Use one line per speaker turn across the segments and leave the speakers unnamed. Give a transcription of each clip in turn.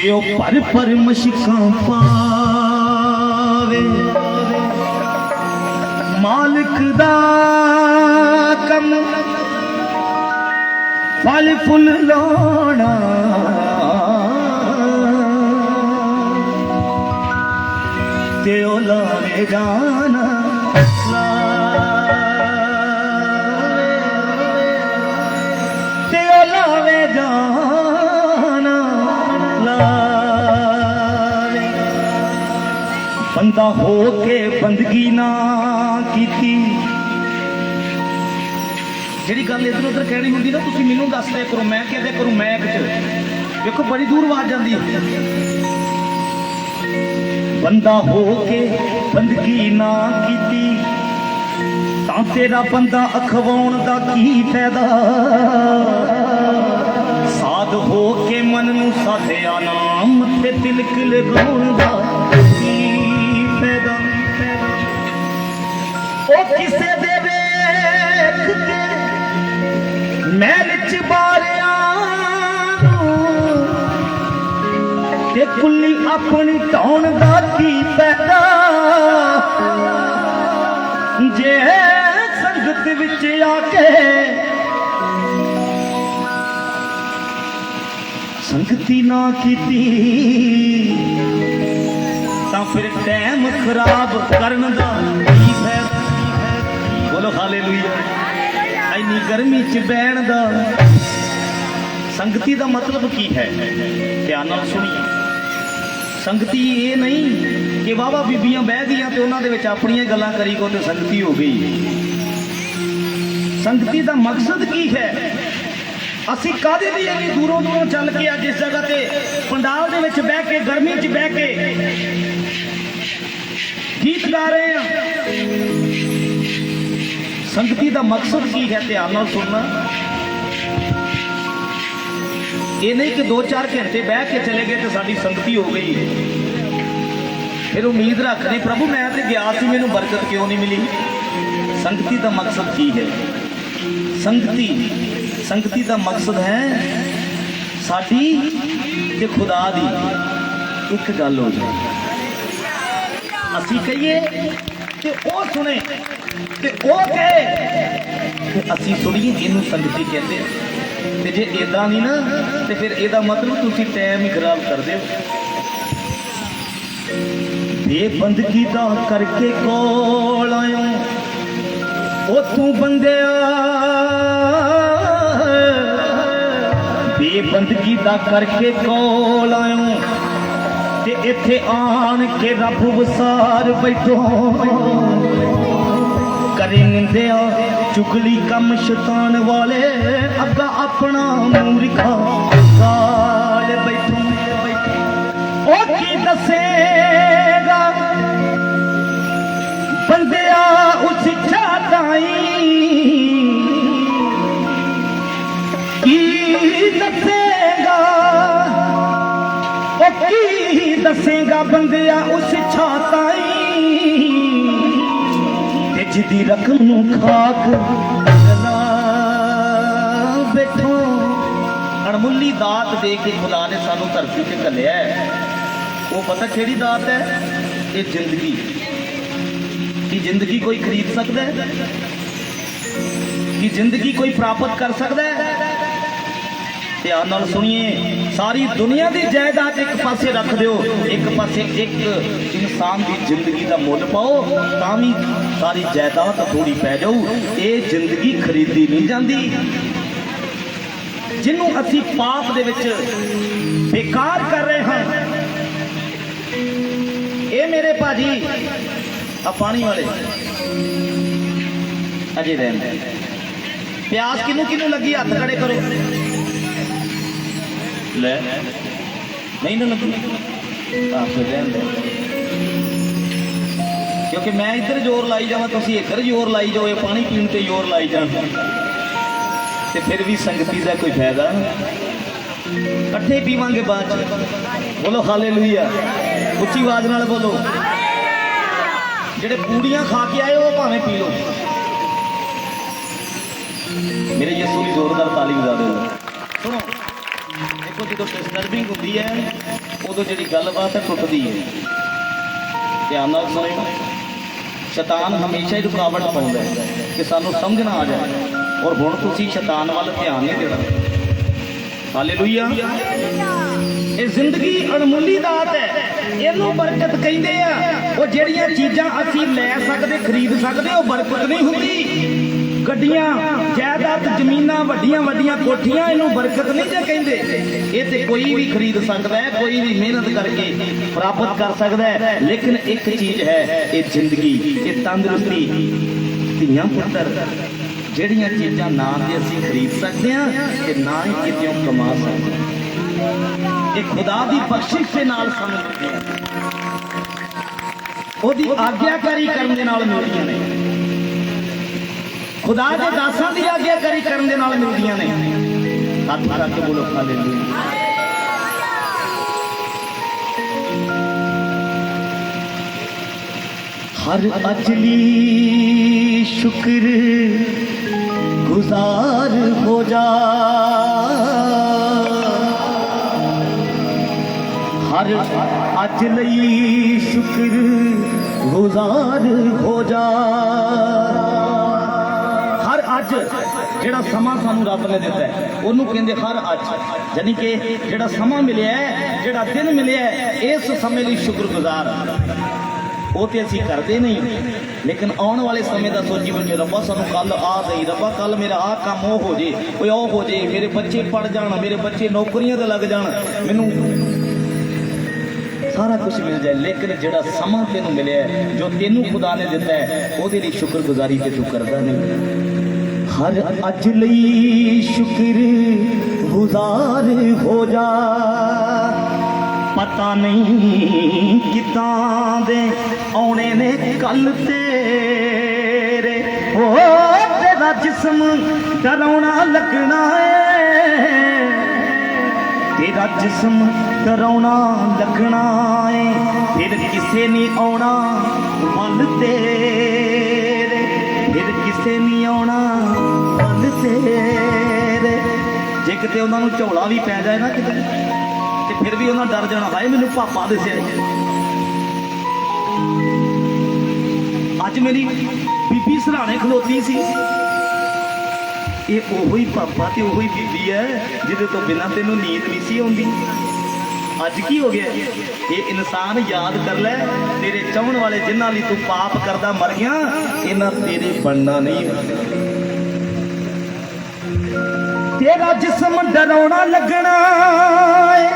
ते ओ पर मशिकां पावे मालिक दा कम फल फुल लाना ते ओ लावे जाना ते ओ लावे जाना लावे बंदा हो के बंदगी ना कीती ਜਿਹੜੀ ਗੱਲ इधर उधर कहनी होंगी ना तुम मैनू दस दिया करो मैं कह दिया करूँ मैं देखो बड़ी दूर आवाज जाती है बंदा हो के बंदगी ना कीती तां तेरा बंदा अखवाउण दा की फायदा साध हो के मन नू साधिया ना मत्थे तिलक लगाउण दा की फायदा ओ किसे दे वेख के महल च बारिया ते कुल्ली अपनी ढाउण दा की फायदा जे संगत विच आके संगती ना कीती तां फिर टाइम खराब करन दा की फायदा बोलो हालेलुया इन्नी गर्मी च बहन दा संगती दा मतलब की है ध्यान नाल सुनिए संगती ये नहीं कि वाहवा बीबियां बह गई तो उन्होंने अपनियां गल्लां करी को तो संगती हो गई संगती दा मकसद की है असी कादे लिए भी दूरों दूरों चल के अज इस जगह ते पंडाल दे विच बह के गर्मी च बह के गीत गा रहे हैं संगती दा मकसद की है ध्यान नाल सुनना ये नहीं कि 2-4 घंटे बह के चले गए तो साडी संगती हो गई फिर उम्मीद रखनी प्रभु मैं तो गया सी मैनू बरकत क्यों नहीं मिली संगती दा मकसद की है संगती दा मकसद है साडी ते खुदा दी एक गल हो जाए असी कहिए ते ओ सुने ते ओ कहे ते असी सुनिए इनू संगती कहते हैं ते जे इदा नहीं ना तो फिर एदा मतलब तुसी टाइम ही खराब कर दे बेबंदगी दा करके कोल आयो ओ तू बंदिया बेबंदगी दा करके कोल आयो ते इत्थे आन के रब वसार बैठो करे निंदिया चुगली कम शैतान वाले अगा अपना मूर्खा काल बैठो ओ की दसेगा बंदिया उस छाताई की दसेगा ओ की दसेगा बंदिया उस छाताई जिदी रकम नू खाक बैठो अणमुली दात दे के खुदा ने सानू धरती से घलिया है वो पता केड़ी दात है ये जिंदगी की जिंदगी कोई खरीद सकता है कि जिंदगी कोई प्राप्त कर सकता है ध्यान नाल सुनिए सारी दुनिया की जायदाद एक पासे रख दो एक पासे एक इंसान की जिंदगी का मुल पाओ तां सारी जायदाद थोड़ी पै जाऊ ये जिंदगी खरीदी नहीं जाती जिन्हों असी पाप दे विच बेकार कर रहे हैं ये मेरे भाजी आ पानी वाले अजे रहन प्यास किनू किनू लगी हाथ खड़े करो ले नहीं ना लगी क्योंकि मैं इधर जोर लाई जावा तुम इधर जोर लाई जाओ ये पानी पीने से जोर लाई जा फिर भी संगती का कोई फायदा कट्ठे पीवांगे बाद बोलो हालेलुया उच्ची आवाज नाल बोलो जेडे पूड़ियां खा के आए वो भावें पी लो मेरे यीशु की जोरदार ताली बजा दो सुनो देखो जो डिस्टर्बिंग होती है उदों जी गलबात है टुटती है। ध्यान नाल सुनियो, शैतान हमेशा ही रुकावट पाउंदा है कि सानू समझ ना आ जाए, और हुण तुसीं शैतान वाल ध्यान नहीं देना। हालेलुया। ये जिंदगी अनमुल्ली दात है, इनू बरकत कहंदे आ। वो जिहड़ियां चीज़ां असीं लै सकदे खरीद सकदे वो बरकत नहीं हुंदी। गड्डियां जायदाद जमीनां वड्डियां वड्डियां कोठियां इनू बरकत नहीं जे कहंदे। ये ते कोई भी खरीद सकदा है, कोई भी मेहनत करके प्राप्त कर सकदा है, लेकिन एक चीज़ है, ये जिंदगी, ये तंदुरुस्ती, धीआं पुत्तर जिहड़ियां चीज़ां ना ते असीं खरीद सकदे हां ते ना ही कितों कमा सकदे हां। ये खुदा दी बख्शिश दे नाल सानूं मिलदियां, ओहदी आग्याकारी करन दे नाल मिलदियां ने, खुदा के दासां दी आग्याकारी करन दे नाल मिलदियां ने। हत्थ रख के बोलो हालेलुया। हर अजली शुक्र गुजार हो जा, हर अजली शुक्र गुजार हो जा। हर अज जिहड़ा समा सानू रब ने दिता है उन्होंने कहते हर अज, यानी कि जिहड़ा समा मिले है, जिहड़ा दिन मिले है, इस समय लिए शुक्रगुजार। वो तो असीं करते नहीं, लेकिन आने वाले समय का सोची बच्चे रब्बा सानू कल आ दई, रब्बा कल मेरा आ काम वो हो जाए, कोई ओ हो जाए, मेरे बच्चे पढ़ जान, मेरे बच्चे नौकरियां ते लग जान, मैनू सारा कुछ मिल जाए। लेकिन जिहड़ा समा तेनू मिले है, जो तेनू खुदा ने दिता है, ਉਹਦੇ ਲਈ शुक्रगुजारी ते तू करदा नहीं। हर अज लई शुक्र गुजार हो जा, पता नहीं कितां दे आने ने कल तेरे, ओ तेरा जिस्म डराउना लगना है, तेरा जिस्म डराउना लगना है, फिर किसे नहीं आना बल तेरे, फिर किसे नहीं आना बल तेरे। जे किते उन्होंने झोला भी पै जाए ना किते, ते फिर भी उन्होंने डर जाना, हाय मैनू पापा दस्या। अज मेरी बीबी सराहने खलोती सी, ये ओही पापा ते ओही बीबी है जिहदे तो बिना तेनों नींद नहीं सी आउंदी। अज की हो गया, ये इंसान याद कर ले, तेरे चाहण वाले जिन्हां लई तू पाप करदा मर गया, इन्हां तेरे बनना नहीं। तेरा जिस्म डराउना लगना है,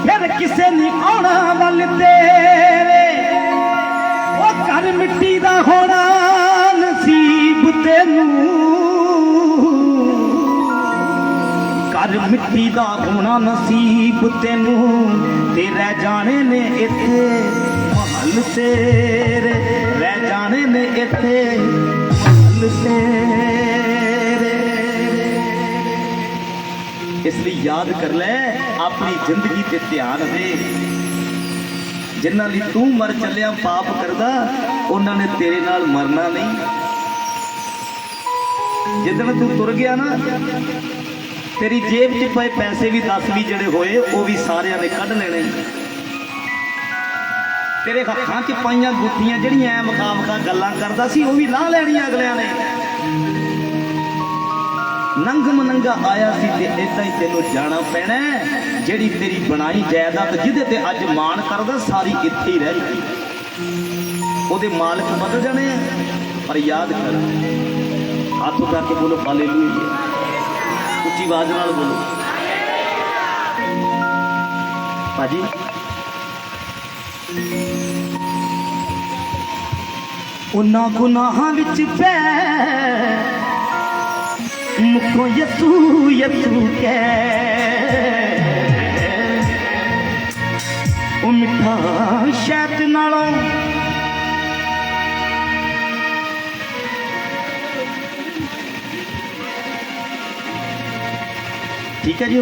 फिर किसे नहीं आना वल तेरे, ओ घर मिट्टी दा होना नसीब तेनू, घर मिट्टी दा होना नसीब तेनू, ते रह जाने ने इत्थे महल तेरे, रह जाने ने इत्थे महल तेरे। इसलिए याद कर ले, अपनी जिंदगी ते ध्यान दे, जिन्हां लई तू मर चलिया पाप करदा, उन्होंने तेरे नाल मरना नहीं। जिदन तू तुर गया ना, तेरी जेब च पे पैसे भी 10 भी जड़े होए वो भी सारिया ने कढ़ लेने, तेरे हत्थां च पाइयां गुत्थियां जिहड़ियां ऐ मखा मखा गल्लां करदा सी वो भी लाह लैणियां अगलियां ने। नंग मनंगा आया सी ते इदां ही तेनों जाना पैना, जिहड़ी तेरी बनाई जायदाद जिहदे ते अज मान करदा सारी इत्थे ही रह गई, ओहदे मालक बदल जाने। पर याद कर, हाथ उठा के बोलो हालेलुया, उच्ची आवाज नाल बोलो भाजी। उन्हां गुनाहां विच पै मुखो यसू यसू कै, ओ मिठा शहद नालों ठीक है जी,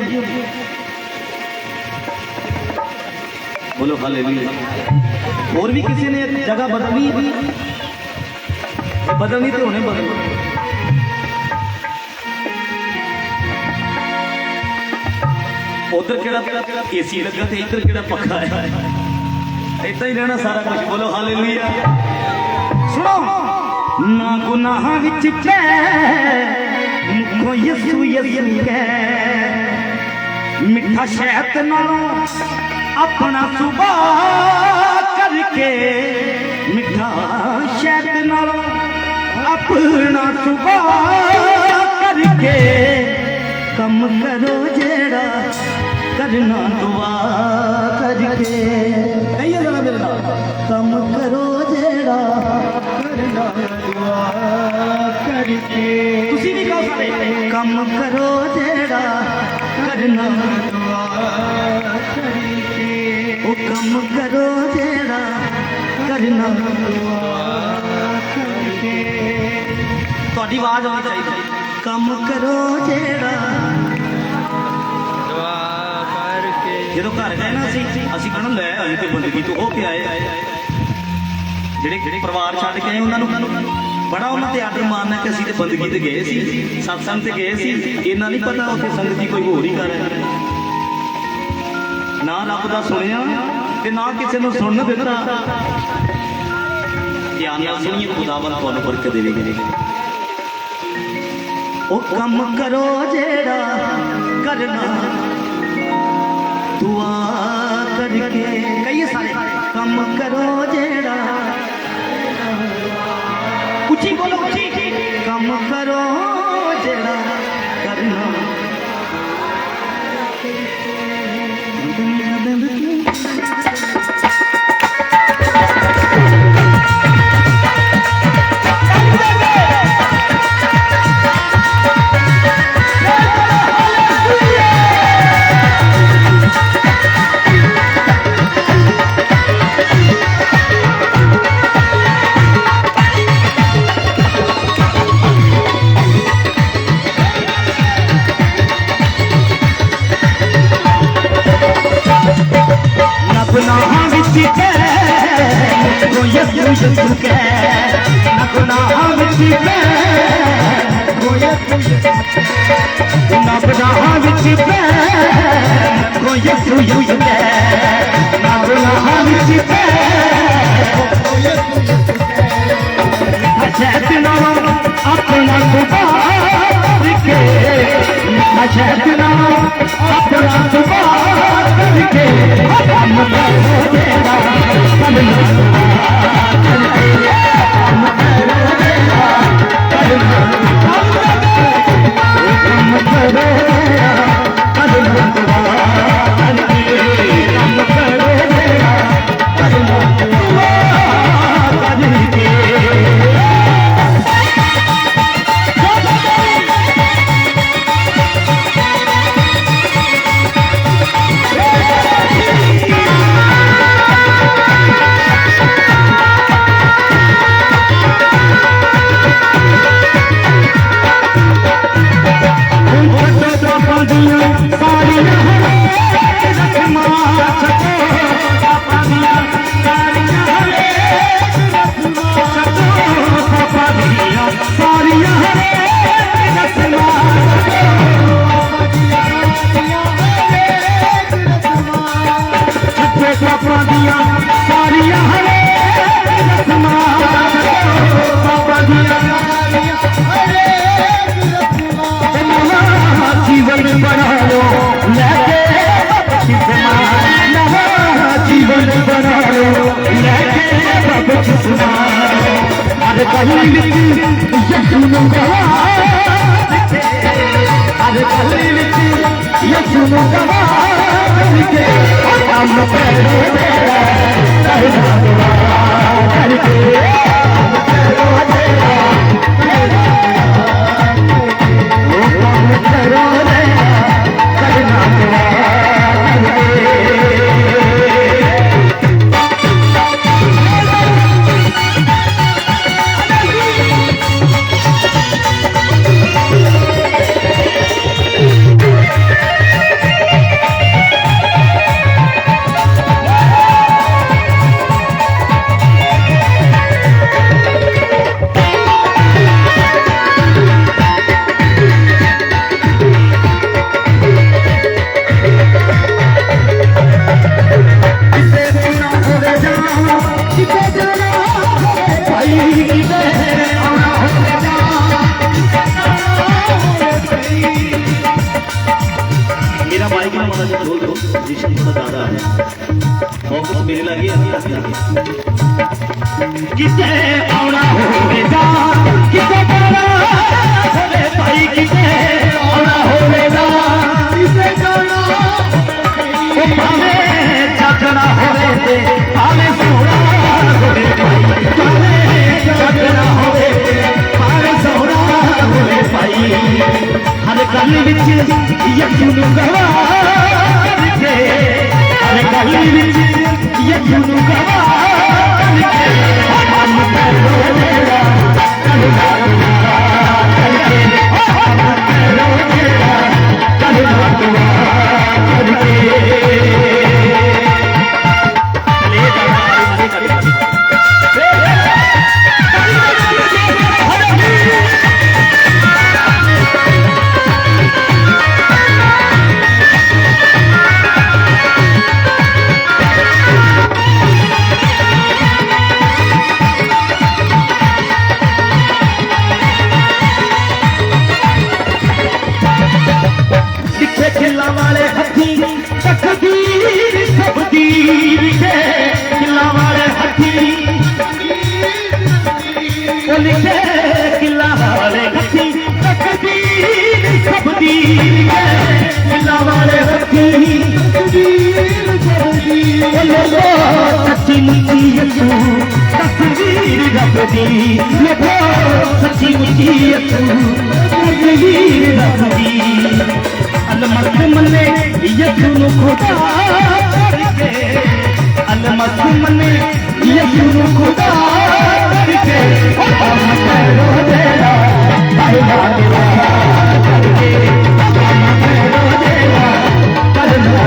बोलो हालेलुया। और भी किसी ने जगह बदलनी थी, बदलनी तो उन्हें बदलनी। उधर केड़ा एसी लगा ते इधर केड़ा पक्का है इतना ही रहना सारा कुछ बोलो हालेलुया सुनो ना गुनाह विच पै मुखो यसु यसु कै मिठा शहद नालों अपना सुबह करके मिठा शहद नालों अपना सुबह करके कम करो जेड़ा करना दुआ करके नहीं है जरा मेरे नाल कम करो जेड़ा करना दुआ करके तुसी भी कहो सारे कम करो जेड़ा करना दुआ करके ओ कम करो जेड़ा करना दुआ करके ਤੁਹਾਡੀ ਆਵਾਜ਼ ਆਉਣੀ ਚਾਹੀਦੀ ਕੰਮ ਕਰੋ ਜਿਹੜਾ ਦੁਆ ਕਰਕੇ ਜਦੋਂ ਘਰ ਗਏ ਨਾ ਅਸੀਂ ਕਹਣਾ ਲੈ ਆਏ ਤੇ ਬੰਦਗੀ ਤੋਂ ਉਹ ਕਿ ਆਏ ਜਿਹੜੇ ਪਰਿਵਾਰ ਛੱਡ ਕੇ ਆਏ ਉਹਨਾਂ ਨੂੰ ਬੜਾ ਉਹਨਾਂ ਤੇ ਆਰਡਰ ਮਾਰਨਾ ਕਿ ਅਸੀਂ ਤੇ ਬੰਦਗੀ ਤੇ ਗਏ ਸੀ ਸਤਸੰਗ ਤੇ ਗਏ ਸੀ ਇਹਨਾਂ ਨਹੀਂ ਪਤਾ ਉੱਥੇ ਸੰਗਤੀ ਕੋਈ ਹੋਰ ਹੀ ਕਰ ਰਿਹਾ ਨਾ ਰੱਬ ਦਾ ਸੁਣਿਆ ਤੇ ਨਾ ਕਿਸੇ ਨੂੰ ਸੁਣਨ ਦਿੱਤਾ ਧਿਆਨ ਨਾਲ ਸੁਣੀਏ ਖੁਦਾਵੰਦ ਤੁਹਾਨੂੰ ਬਰਕਤ ਦੇਵੇਗਾ ओ कम करो जेड़ा करना दुआ करके कई सारे कम करो जेड़ा उची बोलो उची कम करो जेड़ा करना थोड़ा जहा ढोल पोजीशन थोड़ा ज्यादा है फोकस मेरे लगे किसे आना होगा किसे जाना होवे भाई किसे आना होगा किसे जाना ओ भावे जागना होवे ते भावे सोना होवे भाई भावे जागना होवे भावे सोना होवे भाई हर गल विच यकीन गवार के हर गल विच यकीन गवार के हम करो तेरा करना करके हम करो तेरा करना करके ले जाना सच्ची मुच्ची तस्वीर रखदी देखो सच्ची मुच्ची तस्वीर रखदी अलमत मने यसून खुदा करके अलमत मने यसून खुदा करके हम करो तेरा भाईला करके हम करो तेरा करना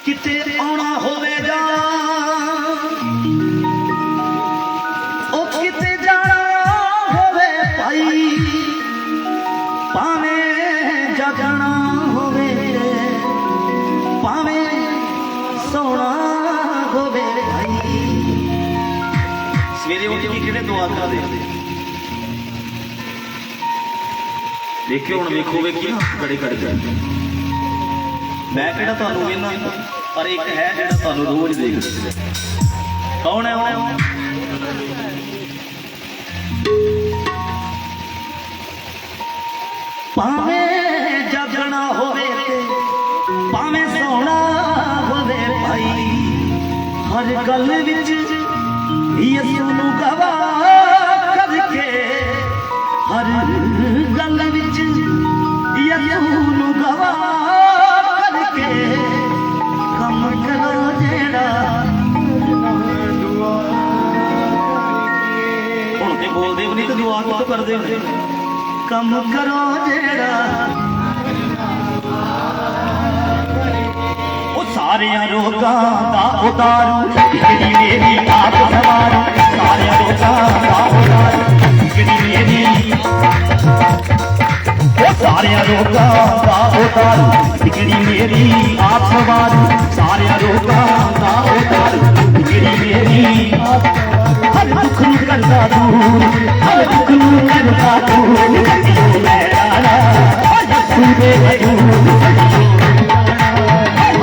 किते आना होवेगा ओ किते जाना होवे भाई पावे जागना होवे पावे सोना होवे भाई सवेरे उठ के किहड़े दुआ करदे देखियो हुण वेखो वेखी ना कड़े कड़ जाए मैं किहड़ा तुहानू वेखना पर एक है जिहड़ा तुहानू रोज देखदा कौन है वो पावे जागना होवे पावे सोना होवे भाई हर गल विच यसू नू गवा करके हर गल विच यसू नू गवा करके कम करो जेड़ा हुण ते बोलदे भी नहीं तो दुआ तो करदे होंदे कम करो जेड़ा ओ सारियां रोगां दा उतारू तेरी मेरी आप सवारू सारियां रोगां दा उतारू तेरी मेरी ओ सारियां रोगां दा उतारू तेरी मेरी आप सवारू सारियां रोगां दा उतारू तेरी मेरी हर दुख नू करदा दूर हर दुख नू करदा दूर सखियो मैदाना यसू दे वजूद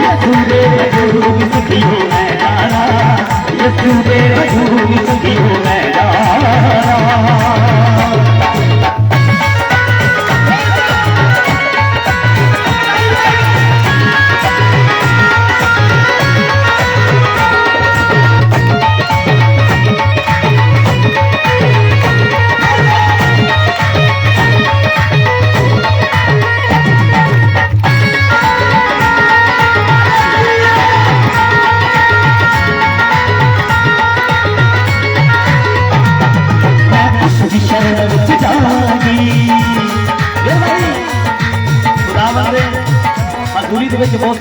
यसू दे वजूद सखियो मैदाना यसू दे वजूद सखियो मैदाना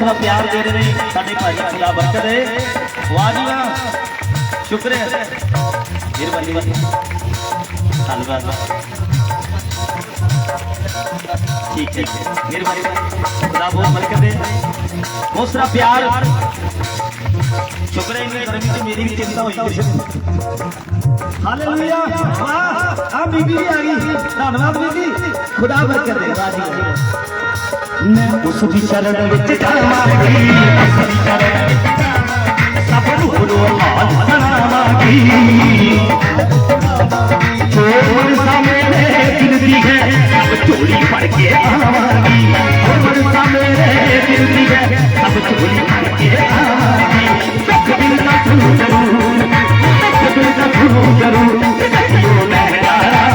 सारा प्यार दे रहे हैं साडे भाई खुदा बरकत दे वाह जी वाह शुक्र है मेहरबानी धन्यवाद ठीक है मेहरबानी खुदा बहुत बरकत दे बहुत सारा प्यार शुक्र है इन्हें गर्मी से मेरी भी चिंता हुई हालेलुया वाह आ बीबी भी आ गई धन्यवाद बीबी खुदा बरकत दे वाह जी मैं उसकी शरण विच जावांगी उसकी शरण विच जावांगी सब नूं हाल सुनावांगी छोड़ मेरे दिल दी है सब चोली फड़ के आवांगी छोड़ मेरे दिल दी है सब चोली फड़ के आवांगी दुख दिल ना सुनो जरूर दुख दिल ना सुनो जरूर सखियों लहरारा तू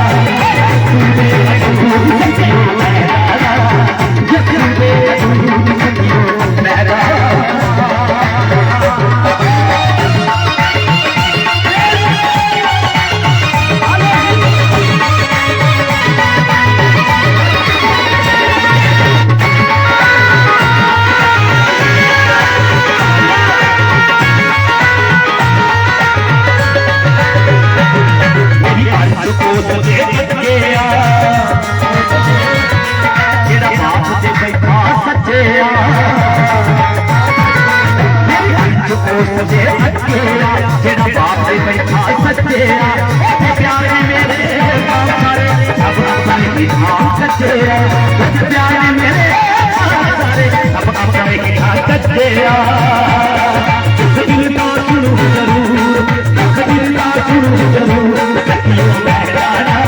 मेरा सखियों लहरारा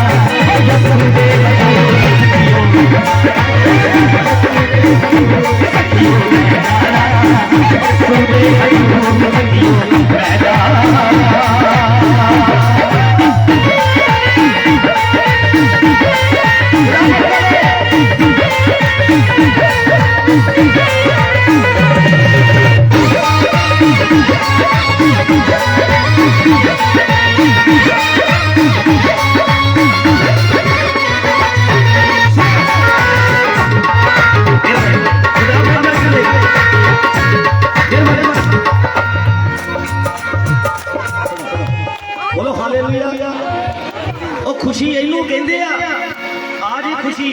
खुशी इनू कहते आज ही खुशी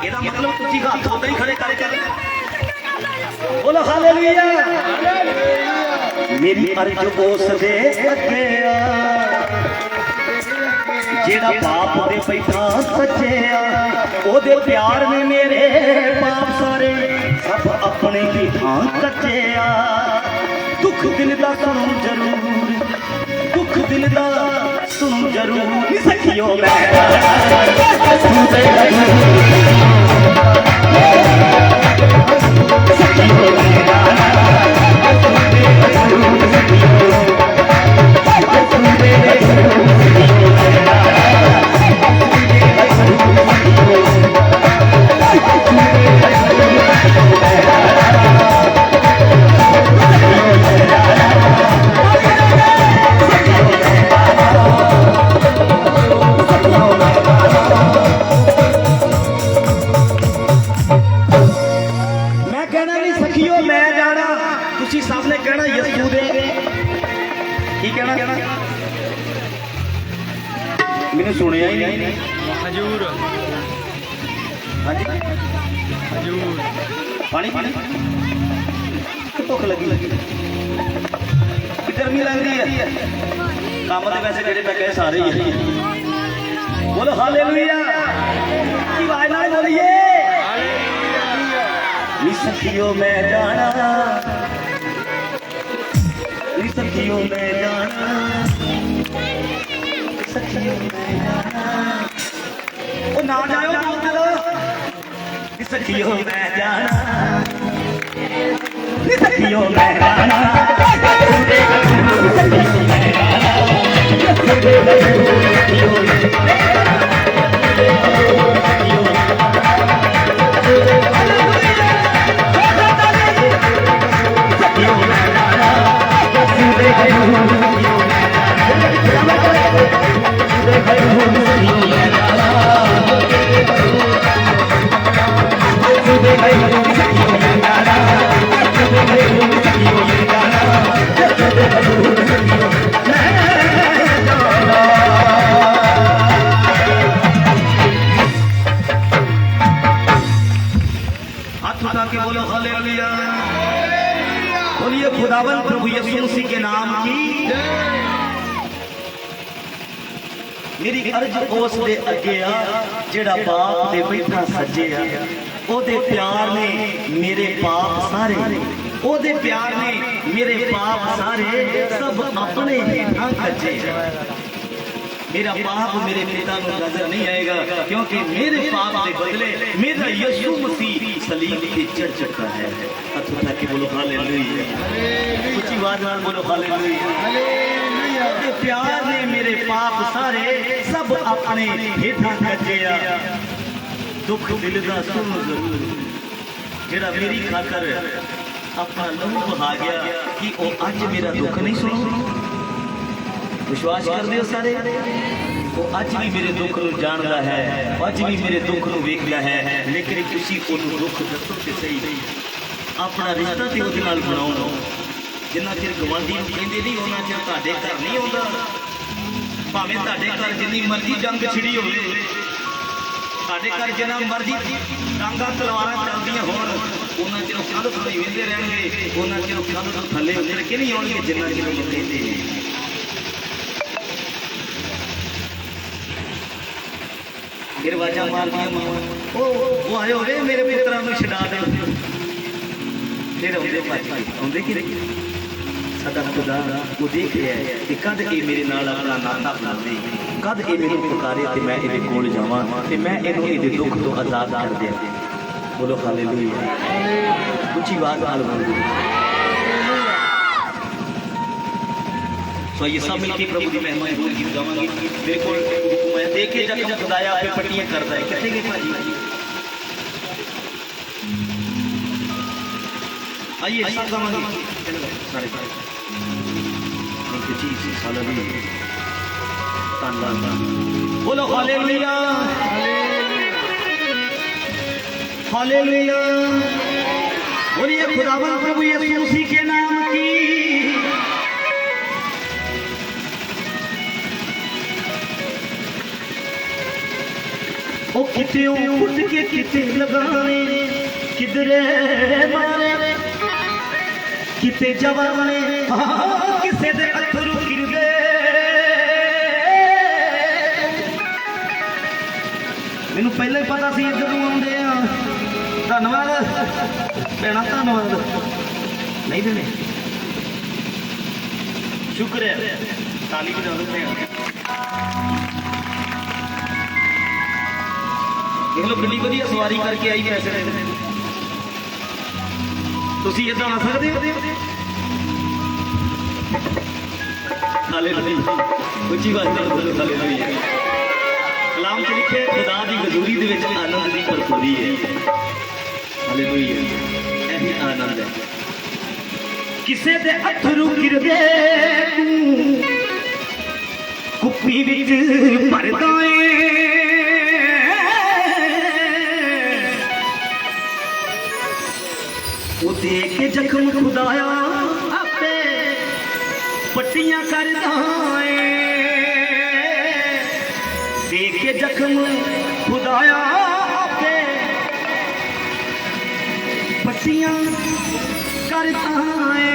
ਇਹਦਾ मतलब ਤੁਸੀਂ ਹੱਥ ਉਦਾਂ ਹੀ खड़े कर बोलो हालेलुया मेरी अर्ज उस दे अगे जेड़ा बाप दे बैठा सच्चे ओदे प्यार ने मेरे पाप सारे सब अपने ही थां कच्चे दुख दिल दा सुनो जरूर दुख दिल दा सुनो जरूर सखियों मैंने सुनिया ही नहीं हजूर हजूर पानी पानी भुख लगी गर्मी लग रही है काम तो वैसे जेडे पैके सारे ही बोलो हालेलुया की आवाज ना बोलिए नी सखियों मैं जाना नी सखियों मैं जाना ओ ना जाओ सखियों मैं जाना सखियों मैं जाना Hey, मेरी अर्ज उस दे अगे आ जेड़ा बाप दे बैठा सज्जे आ ओदे प्यार ने मेरे पाप सारे ओदे प्यार ने मेरे पाप सारे सब अपने हेठां कज्जे मेरा पाप मेरे पिता को नजर नहीं आएगा क्योंकि मेरे पाप के बदले मेरा यीशु मसीह सलीब पे चढ़ चुका है। हाथ उठा के बोलो हालेलुया, ऊंची आवाज में बोलो हालेलुया। प्यार ने मेरे पाप सारे सब अपने हेठां कज्जे आ दुख दिल दा सुन जरूर जेड़ा मेरी खातर अपना लहू बहा गया कि वो अज मेरा दुख नहीं सुनो। विश्वास कर दियो सारे वो अज भी मेरे दुख को जानता है अज भी मेरे दुख को वेखदा है लेकिन तुसी ओनू दुख दसो ते सही अपना रिश्ता ते ओदे नाल बनाओ जिन्ना चिर गवांढी नूं कहंदे नहीं उन्ना चिर तुहाडे घर नहीं आउंदा भावें तुहाडे घर जिन्नी मर्जी जंग छिड़ी होवे तुहाडे घर जिन्ना मर्जी डांगा तलवारां चलदियां होण उन्ना चिर कंध थल्ले वेंदे रहणगे उन्ना चिर कंध तो थल्ले उतर के नहीं आउणगे जिन्ना चिर ओह कहंदे फिर वाजा मार दिया वो आए हो मेरे पुत्रा को छड़ा दे फिर आउंदे भाजी आउंदे कि साडा खुदा वो देख रहा है कि कद ये मेरे नाल अपना नाता बनावे कद ये मेरे पुकारे ते मैं इहदे कोल जावां ते मैं इहनूं इहदे दुख तो आजाद कर दियां। बोलो हालेलुया, ऊंची आवाज नाल बोलो। तो ये सब मिलके प्रभु की महिमा बोल गीत गावांगे। मेरे को मैं देखे जख्म खुदाया पे पट्टियां करदा है किथे गए भाजी आइए सब गावांगे सारे थैंक यू जीसस हालेलुया धन्यवाद। बोलो हालेलुया हालेलुया बोलिए खुदावंद प्रभु यीशु मसीह के नाम की। ओ किते उठ के किते लगाने किधरे मारे किते जवाने किसे दे अथरू गिरदे मैनू पहले ही पता सी इधर आउंदे आ। धन्यवाद भैणा धन्यवाद नहीं देने शुक्र है ताली बजा दो देख लो कितनी वधिया सवारी करके आई पैसे तुसी इदा आ सकते हो। हालेलुया ऊंची आवाज़ नाल बोलो हालेलुया। कलाम च लिखे खुदा दी हजूरी दे विच आनंद दी भरपूरी है। हालेलुया यही आनंद है किसे दे अथरू गिरदे कुप्पी विच भरदा है वो देख के जख्म खुदाया आपे पट्टियां करदा है देख के जख्म खुदाया आपे पट्टियां करदा है।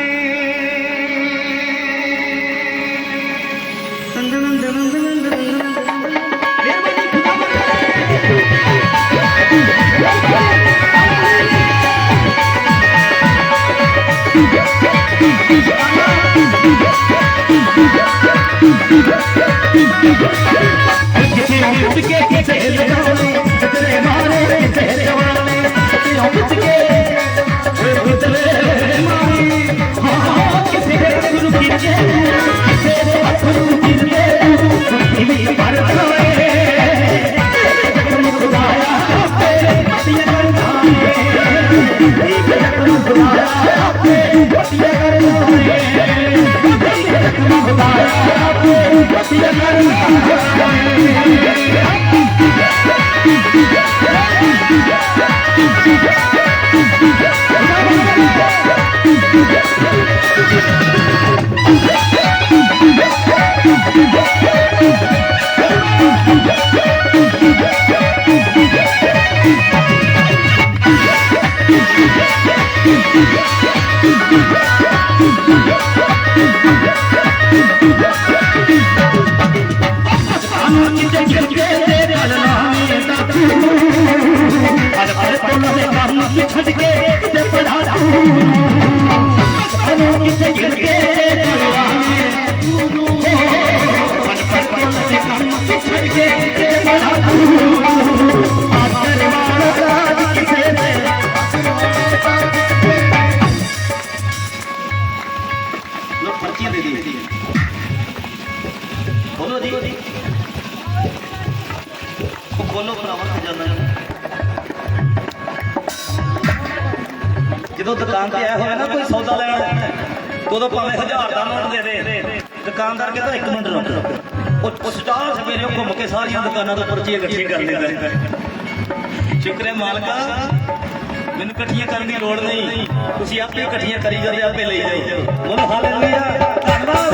बोलो जी बोलो भरावा खजाना जो दुकान से आया हुआ ना कोई सौदा लेना तो भावें 1000 का नोट दे दे दुकानदार कहता 1 मिनट रुक स्टार सवेरे घूम के सारिया दुकानों तो पर्चियां इकट्ठी कर लेता शुक्र है मालका मैंने इकट्ठियां करने की लोड़ नहीं तुम आपे इकट्ठियां करी जाओ आपे ले जाओ बोलो हालेलुया धन्यवाद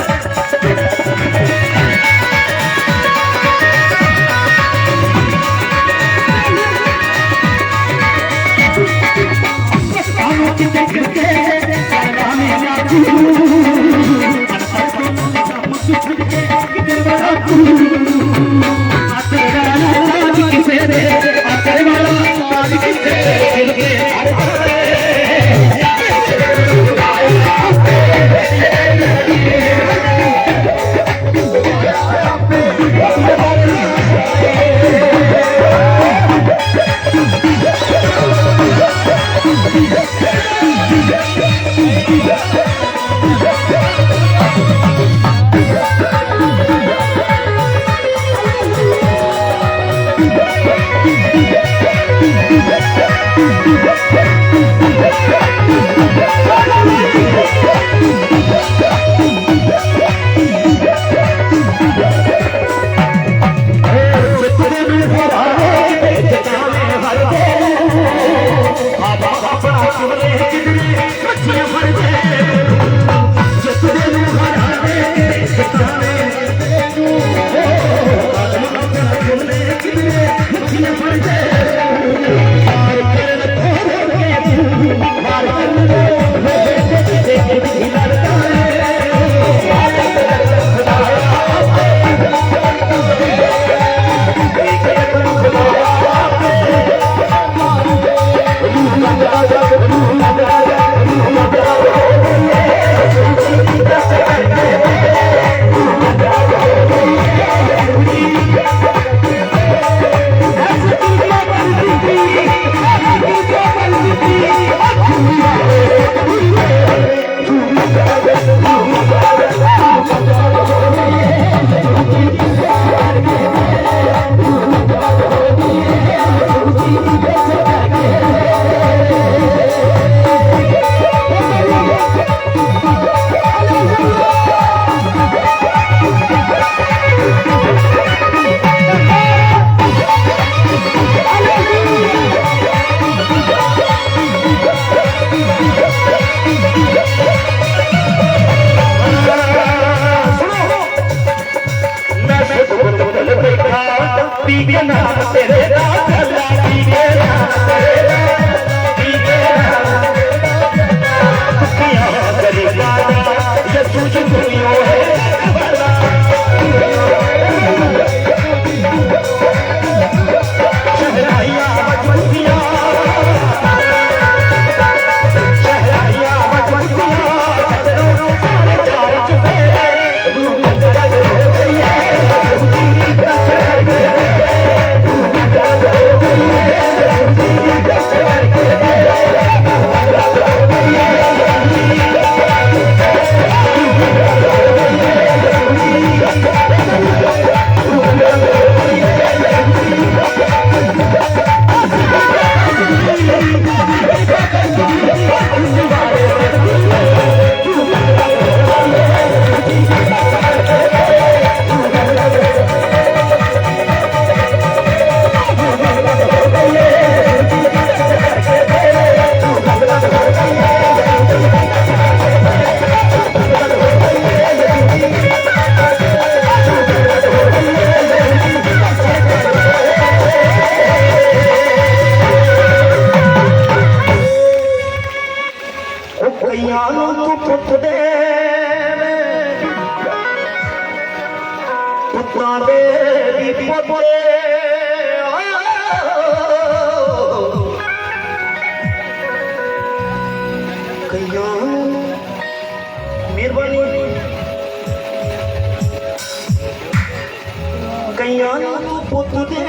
पुत दे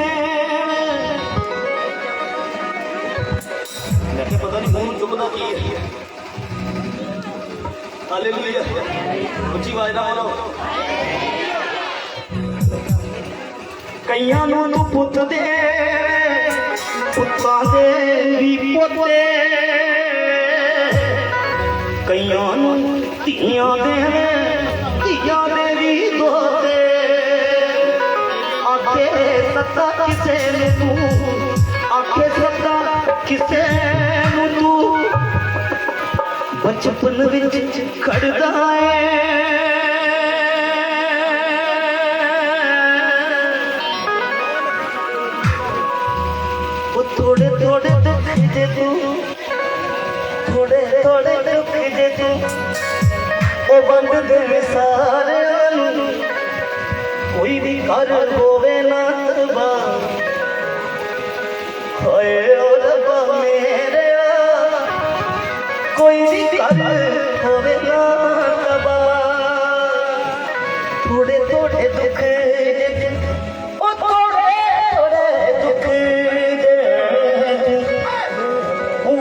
पता नहीं मूंह चुभदा की है हालेलुया उच्ची आवाज ना बोलो कईयां नूं तू पुत दे पुत्तां दे भी पोते कईयां नूं धीआं दे धीआं दे भी दोते आखे सत्ता किसे नूं आखे सत्ता किसे नूं तू बचपन विच खड़दा है थोड़े थोड़े दुख दे तू थोड़े थोड़े दुख दे तू ओ बंद दे सारे कोई भी कर होवे ना तबा होए ओ रब्बा मेरे कोई भी कर होवे ना तबा थोड़े थोड़े दुख दे ओ थोड़े थोड़े दुख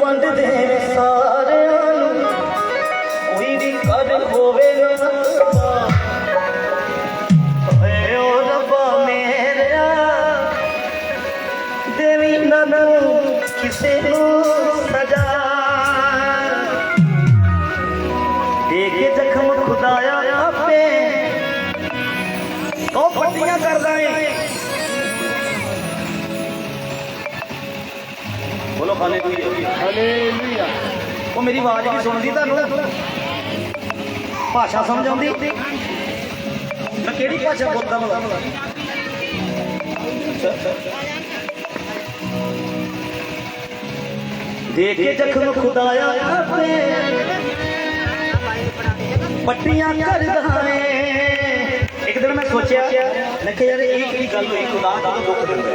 वंड दे सारे कोई भी कर होवे ना ओ रब्बा मेरा देवी ना किसे सजा देखे जख्म खुदाया पे तो पट्टियां कर रहे बोलो हालेलुया वो मेरी आवाज भी सुनदी तुहानू भाषा समझ आउंदी मैं केड़ी भाषा बोलदा भला देखे जख्म खुदाया पे पट्टियां कर दहाए एक दिन मैं सोचा मैं कि यार एक ही गल हुई खुदा कदों दुख दिंदा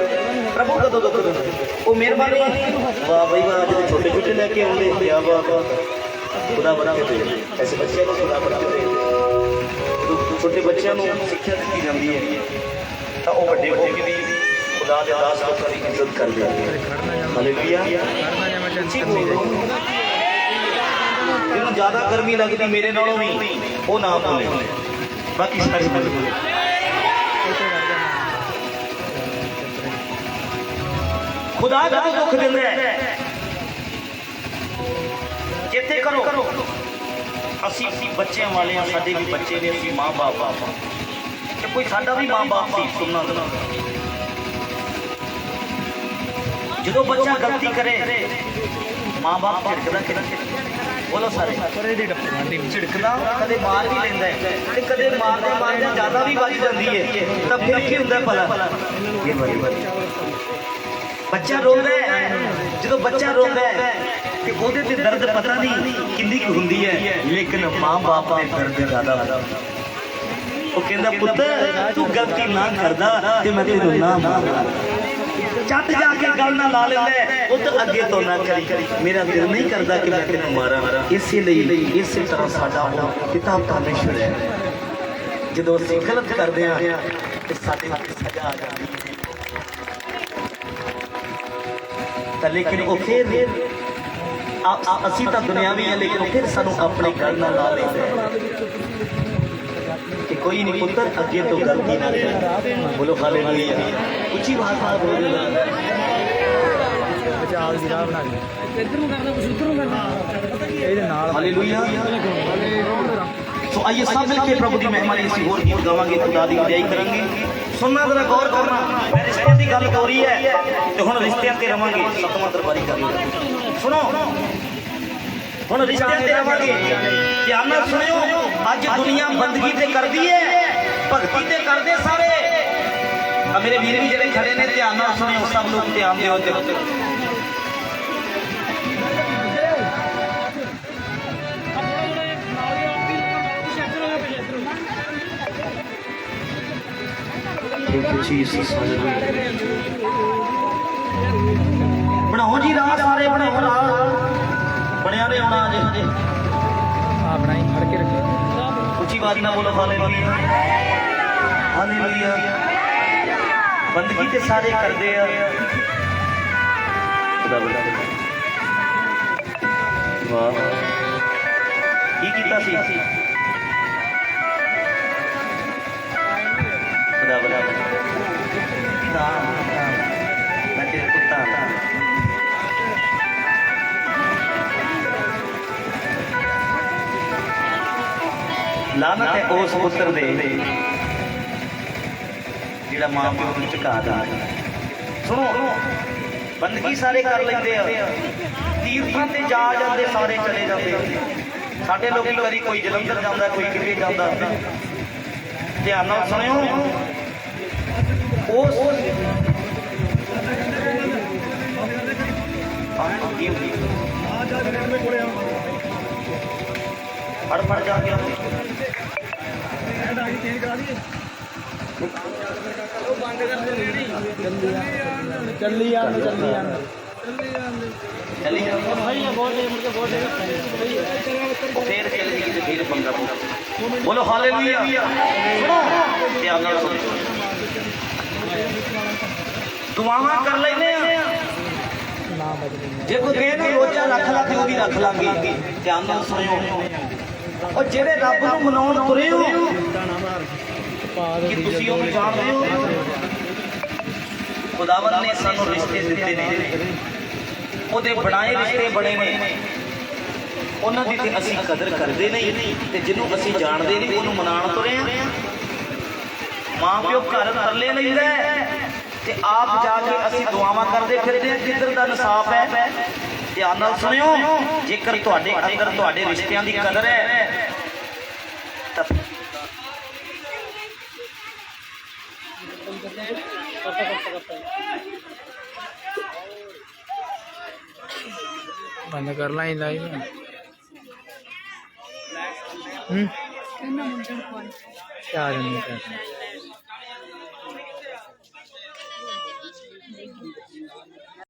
प्रभु कदों दुख दिंदा वो मेहरबानी वाह भाई वाह जो छोटे छोटे लेके आउंदे क्या बात खुदा बना के दे ऐसे बच्चों को खुदा बना के दे छोटे बच्चों को सिक्ख्या दी जाती है तो वो बड़े हो के भी खुदा दे दास लोगों की इज्जत कर दे हालेलुया जिन्हों ज्यादा गर्मी लगती मेरे नालों भी वो ना बोले बाकी सारी बोले खुदा कदों दुख दिंदा है चेते करो असी बच्चों वाले हैं साडे भी बच्चे ने असी मां बाप कि कोई साडा भी मां बाप सी सुनना जो बच्चा गलती करे मां बाप झिड़कदा कि बोलो सारे झिड़कदा कदे मार भी लेंदा है ते कदे मारदे मारदे ज्यादा भी वारी जाती है तब फिर की हुंदा भला ये बड़ी बच्चा रोंदा है जो बच्चा रोंदा है कि ओदे ते दर्द पता नहीं किंदी की हुंदी है लेकिन मां बाप दे दर्द ज्यादा होंदा वो कहंदा पुत्तर तू गलती ना करदा ते मैं तेनू ना मारदा चट जाके गल ना ला लेंदा उत अगे तो ना करी मेरा दिल नहीं करता कि मैं तेनू मारा इसीलिए इस तरह साडा पिता परमेश्वर है जो असीं गलत करदे हां ते साडे ते सजा आ जांदी है तां लेकिन वो फिर असीं तां दुनियावी है लेकिन फिर सानू अपने गल ना ला लेंदा कि कोई नहीं पुत्र अगे तो गलती ना कर बोलो हालेलुया उच्ची आवाज में बोलो हालेलुया तो आइए सब मिलकर प्रभु की महिमा इसी होर गीत गावांगे खुदा दी बड़ाई करांगे सुनना जरा गौर करना मैं रिश्ते की गल हो रही है तो हुण रिश्तियां ते रवांगे सतवां दरबारी कर सुनो हुण रिश्ते ते रवांगे ध्यान नाल सुनियो अज दुनिया बंदगी ते करदी है भगती ते करदे सारे मेरे वीर भी जेडे खड़े ने ध्यान नाल सुनियो सब लोग ध्यान दिओ ते बनाओ जी राह सारे बनाओ राह बनया ने आना अज अपना ही फड़ के रखो उच्ची बात ना बोलो हालेलुया हालेलुया ਬੰਦਗੀ ਤੇ ਸਾਰੇ ਕਰਦੇ ਆ। ਖੁਦਾ ਬੜਾ ਵਾਹ ਕੀ ਕੀਤਾ ਸੀ ਖੁਦਾ ਬੜਾ ਮੈਂ ਤੇਰੇ ਕੁੱਤਾ ਲਾਨਤ ਹੈ ਉਸ ਪੁੱਤਰ ਦੇ ਜਿਹੜਾ ਮਾਂ ਪਿਓ ਨੂੰ ਝੁਕਾ ਦਿੰਦਾ। ਸੁਣੋ ਬੰਦਗੀ ਸਾਰੇ ਕਰ ਲੈਂਦੇ ਆ, ਤੀਰਥਾਂ ਤੇ ਜਾ ਜਾਂਦੇ ਸਾਰੇ ਚਲੇ ਜਾਂਦੇ। ਸਾਡੇ ਲੋਕੀ ਕਦੀ ਕੋਈ ਜਲੰਧਰ ਜਾਂਦਾ, ਕੋਈ ਕਿਤੇ ਜਾਂਦਾ। ਧਿਆਨ ਨਾਲ ਸੁਣਿਓ, ਉਸ ਫੜ ਜਾ ਕੇ ਚੱਲੀ ਫਿਰ ਚੱਲੀ ਤੇ ਫਿਰ ਪੰਗਾ ਬੋਲੋ ਹਾਲੇਲੂਇਆ। ਸੁਣੋ ਧਿਆਨ ਨਾਲ ਸੁਣੋ, ਦੁਆਵਾਂ ਕਰ ਲੈਨੇ ਆ। ਜੇ ਕੋਈ ਕਹੇ ਨਾ ਰੋਜ਼ਾ ਰੱਖ ਲਾ ਤੇ ਉਹ ਵੀ ਰੱਖ ਲਾਂਗੇ। ਧਿਆਨ ਨਾਲ ਸੁਣਿਓ, ਉਹ ਜਿਹੜੇ ਰੱਬ ਨੂੰ ਮਨਾਉਣ ਤੁਰੇ ਹੋ ਕਿ ਤੁਸੀਂ ਉਹਨੂੰ ਜਾਣਦੇ ਹੋ। ਖੁਦਾਵੰਦ ਨੇ ਸਾਨੂੰ ਰਿਸ਼ਤੇ ਦਿੱਤੇ ਨੇ, ਉਹਦੇ ਬਣਾਏ ਰਿਸ਼ਤੇ ਬਣੇ ਨੇ, ਉਹਨਾਂ ਦੀ ਤੇ ਅਸੀਂ ਕਦਰ ਕਰਦੇ ਨਹੀਂ, ਤੇ ਜਿਹਨੂੰ ਅਸੀਂ ਜਾਣਦੇ ਨਹੀਂ ਉਹਨੂੰ ਮਨਾਉਣ ਤੁਰੇ ਆ। ਮਾਂ ਪਿਓ ਘਰ ਤਰਲੇ ਲੈਂਦਾ ਤੇ ਆਪ ਜਾ ਕੇ ਅਸੀਂ ਦੁਆਵਾਂ ਕਰਦੇ ਫਿਰਦੇ ਹਾਂ। ਕਿੱਧਰ ਦਾ ਇਨਸਾਫ ਹੈ? ਧਿਆਨ ਨਾਲ ਸੁਣਿਓ, ਜੇਕਰ ਤੁਹਾਡੇ ਅੰਦਰ ਤੁਹਾਡੇ ਰਿਸ਼ਤਿਆਂ ਦੀ ਕਦਰ ਹੈ ਤਾਂ
बंद कर ला लाइव। क्या